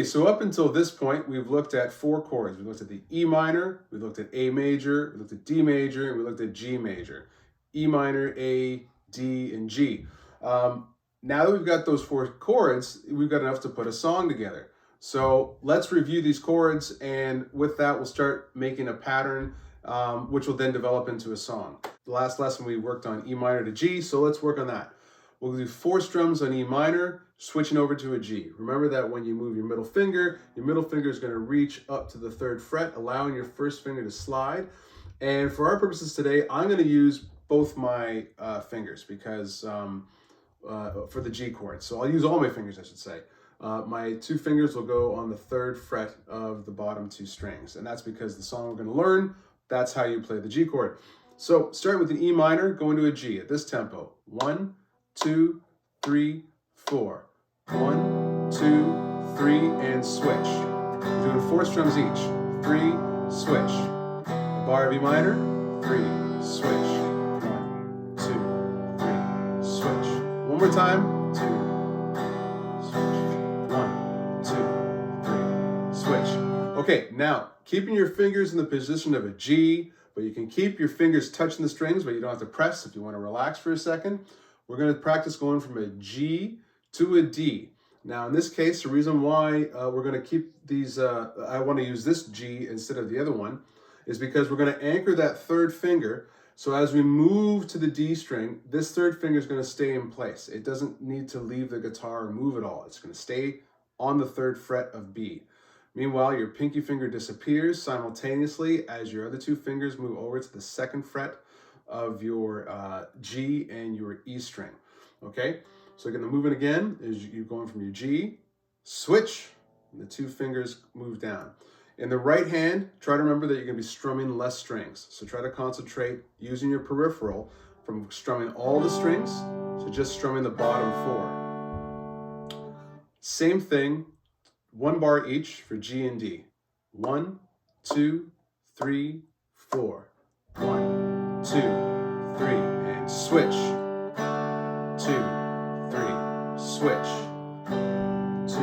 so up until this point, we've looked at 4 chords. We looked at the E minor, we looked at A major, we looked at D major, and we looked at G major. E minor, A, D, and G. Now that we've got those 4 chords, we've got enough to put a song together. So let's review these chords, and with that, we'll start making a pattern, which will then develop into a song. The last lesson we worked on E minor to G, so let's work on that. We'll do 4 strums on E minor, switching over to a G. Remember that when you move your middle finger is going to reach up to the 3rd fret, allowing your first finger to slide. And for our purposes today, I'm going to use both my fingers because for the G chord. So I'll use all my fingers, I should say. My 2 fingers will go on the 3rd fret of the bottom 2 strings. And that's because the song we're going to learn, that's how you play the G chord. So starting with an E minor, go into a G at this tempo. 1, 2, 3, 4. 1, 2, 3, and switch. We're doing 4 strums each. 3, switch. A bar of E minor, 3, switch. 1, 2, 3, switch. One more time. 2, switch. 1, 2, 3, switch. Okay, now keeping your fingers in the position of a G, but you can keep your fingers touching the strings, but you don't have to press if you want to relax for a second. We're going to practice going from a G to a D. Now in this case, the reason why we're going to keep these, I want to use this G instead of the other one, is because we're going to anchor that 3rd finger. So as we move to the D string, this 3rd finger is going to stay in place. It doesn't need to leave the guitar or move at all. It's going to stay on the 3rd fret of B. Meanwhile, your pinky finger disappears simultaneously as your other 2 fingers move over to the 2nd fret of your G and your E string. Okay, so again, the movement again is you're going from your G, switch, and the 2 fingers move down. In the right hand, try to remember that you're going to be strumming less strings. So try to concentrate using your peripheral from strumming all the strings to just strumming the bottom 4. Same thing, 1 bar each for G and D. 1, 2, 3, 4. 1, 2, 3, and switch. 2, 3, switch. 2,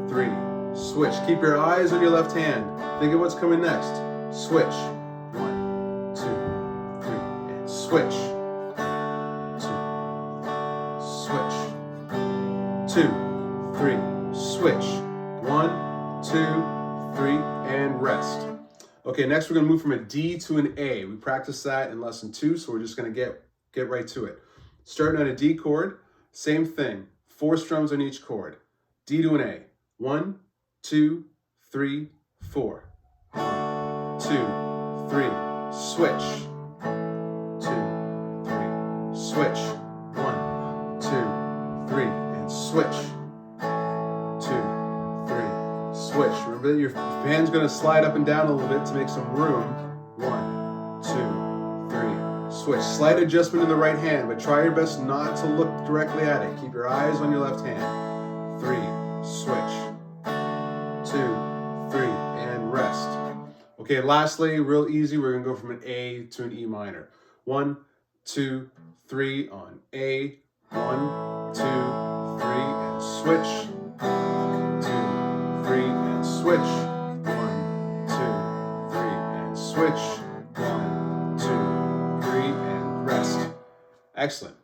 3, switch. Keep your eyes on your left hand. Think of what's coming next. Switch. 1, 2, 3, and switch. 2, switch. 2, 3, switch. 1, 2, 3, and rest. Okay, next we're going to move from a D to an A. We practiced that in lesson 2, so we're just going to get right to it. Starting on a D chord, same thing. 4 strums on each chord. D to an A. 1, 2, 3, 4. 1, 2, 3, switch. 2, 3, switch. 1, 2, 3, and switch. 2, 3, switch. Remember that your hand's going to slide up and down a little bit to make some room. 1, 2, 3, switch. Slight adjustment in the right hand, but try your best not to look directly at it. Keep your eyes on your left hand. 3, switch. 2, 3, and rest. Okay, lastly, real easy, we're going to go from an A to an E minor. 1, 2, 3 on A. 1, 2, 3, and switch. 2, 3, and switch. 1, 2, 3, and switch. 1, 2, 3, and rest. Excellent.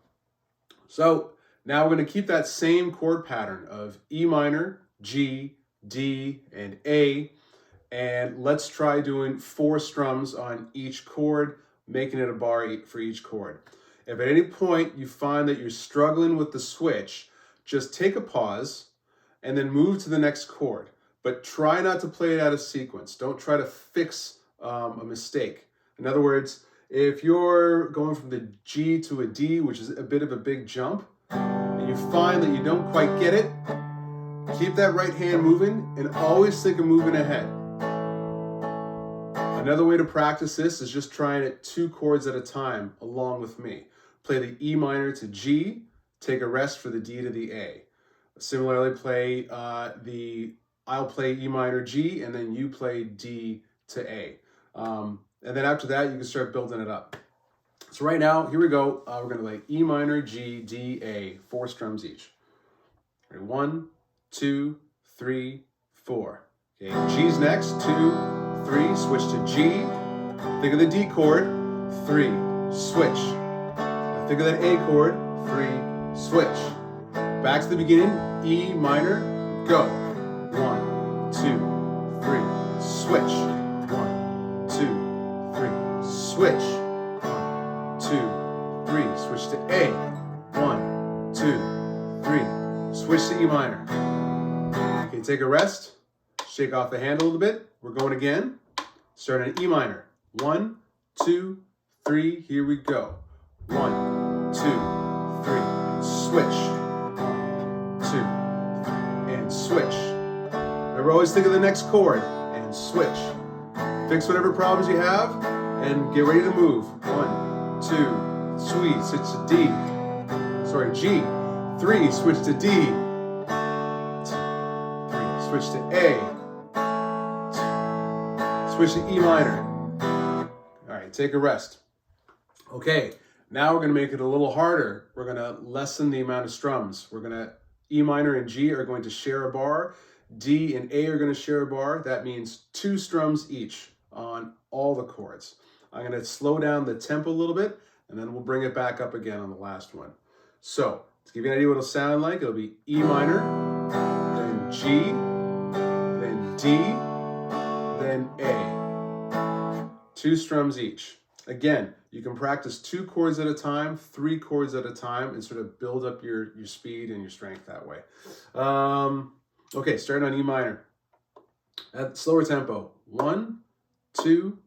So now we're going to keep that same chord pattern of E minor, G, D, and A, and let's try doing 4 strums on each chord, making it a bar for each chord. If at any point you find that you're struggling with the switch, just take a pause and then move to the next chord, but try not to play it out of sequence. Don't try to fix a mistake. In other words, if you're going from the G to a D, which is a bit of a big jump, and you find that you don't quite get it, keep that right hand moving and always think of moving ahead. Another way to practice this is just trying it 2 chords at a time along with me. Play the E minor to G, take a rest for the D to the A. Similarly, I'll play E minor G and then you play D to A. And then after that, you can start building it up. So right now, here we go. We're going to play E minor, G, D, A, 4 strums each. Right, 1, 2, 3, 4. Okay, G's next, 2, 3, switch to G. Think of the D chord, 3, switch. Now think of that A chord, 3, switch. Back to the beginning, E minor, go. 1, 2, 3, switch. 1, 2, 3, switch. 1, 2, 3, switch to A. 1, 2, 3, switch to E minor. Okay, take a rest. Shake off the hand a little bit. We're going again. Start on E minor. 1, 2, 3. Here we go. 1, 2, 3. Switch. 1, 2, 3. And switch. Remember, always think of the next chord and switch. Fix whatever problems you have and get ready to move. 1, 2, sweet. Switch to D. Sorry, G. 3. Switch to D. 3. Switch to A. Switch to E minor. All right, take a rest. Okay, now we're gonna make it a little harder. We're gonna lessen the amount of strums. E minor and G are going to share a bar. D and A are gonna share a bar. That means 2 strums each on all the chords. I'm gonna slow down the tempo a little bit, and then we'll bring it back up again on the last one. So, to give you an idea what it'll sound like, it'll be E minor, then G, then D, then A. 2 strums each. Again, you can practice 2 chords at a time, 3 chords at a time, and sort of build up your speed and your strength that way. Okay, starting on E minor. At slower tempo. 1, 2,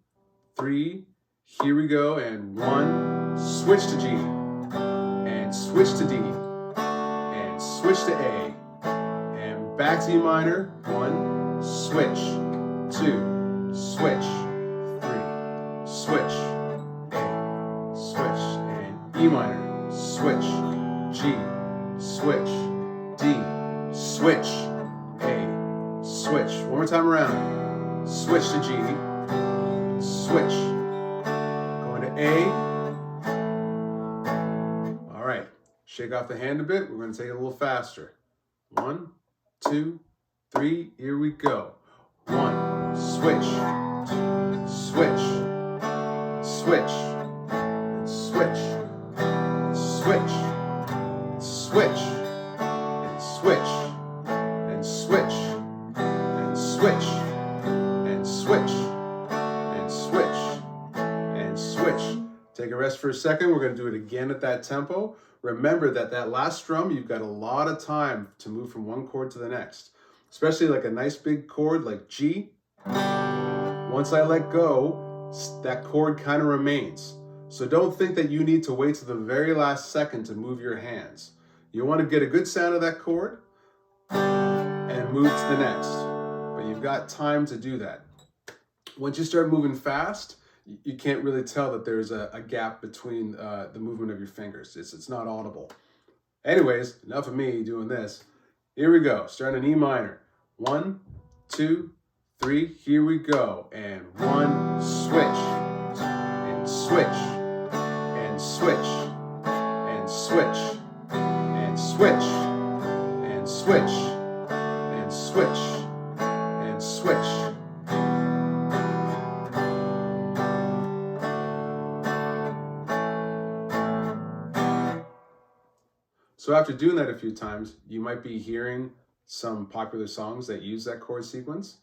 3. Here we go. And 1, switch to G. And switch to D. And switch to A. And back to E minor. 1, switch. 2, switch. 3, switch. A, switch. And E minor, switch. G, switch. D, switch. A, switch. One more time around. Switch to G, switch. Going to A. All right, shake off the hand a bit. We're going to take it a little faster. 1, 2, 3, here we go. 1, switch, switch, switch, switch, switch, switch, and switch, and switch, and switch, and switch, and switch, and switch. Take a rest for a second. We're going to do it again at that tempo. Remember that last strum, you've got a lot of time to move from one chord to the next. Especially like a nice big chord like G. Once I let go, that chord kind of remains. So don't think that you need to wait to the very last second to move your hands. You want to get a good sound of that chord and move to the next. But you've got time to do that. Once you start moving fast, you can't really tell that there's a gap between the movement of your fingers. It's not audible. Anyways, enough of me doing this. Here we go, starting in E minor. 1, 2, 3, here we go. And 1, switch, and switch, and switch, and switch, and switch, and switch, and switch, and switch. So after doing that a few times, you might be hearing some popular songs that use that chord sequence.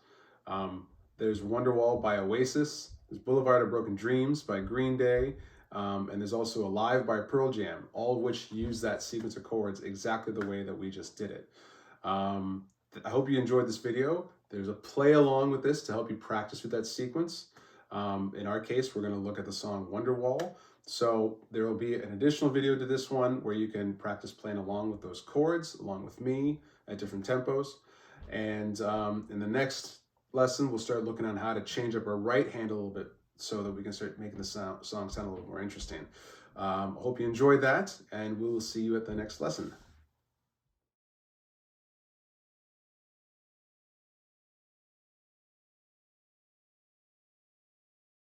There's Wonderwall by Oasis, there's Boulevard of Broken Dreams by Green Day, and there's also Alive by Pearl Jam, all of which use that sequence of chords exactly the way that we just did it. I hope you enjoyed this video. There's a play along with this to help you practice with that sequence. In our case, we're going to look at the song Wonderwall. So there will be an additional video to this one where you can practice playing along with those chords, along with me at different tempos. And in the next lesson, we'll start looking on how to change up our right hand a little bit so that we can start making the song sound a little more interesting. Hope you enjoyed that, and we will see you at the next lesson.